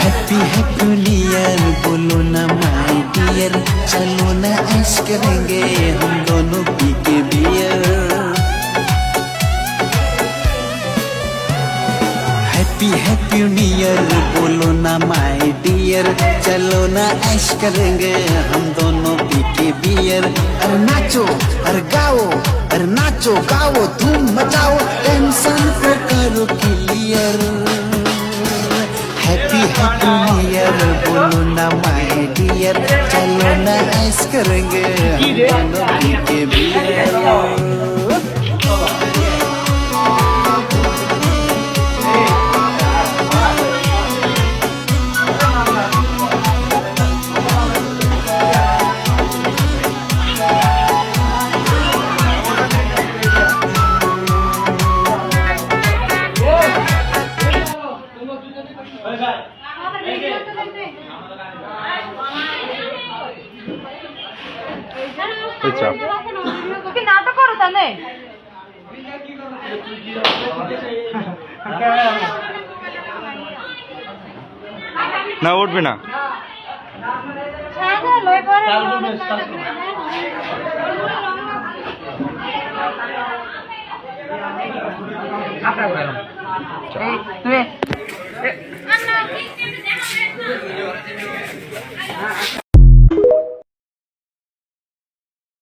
Happy happy new year बोलो ना my dear, चलो ना ऐश करेंगे हम दोनों पी के beer. Happy happy new year बोलो ना माय डियर, चलो ना ऐश करेंगे हम दोनों पी के बियर। अरे नाचो अरे गाओ, अरे नाचो गाओ धूम मचाओ, टेंशन को करो clear. Happy happy new year बोलो ना माय डियर, चलो ना ऐश करेंगे हम दोनों पी के बियर। নাটক করো তাহলে না উঠবে না। আপনার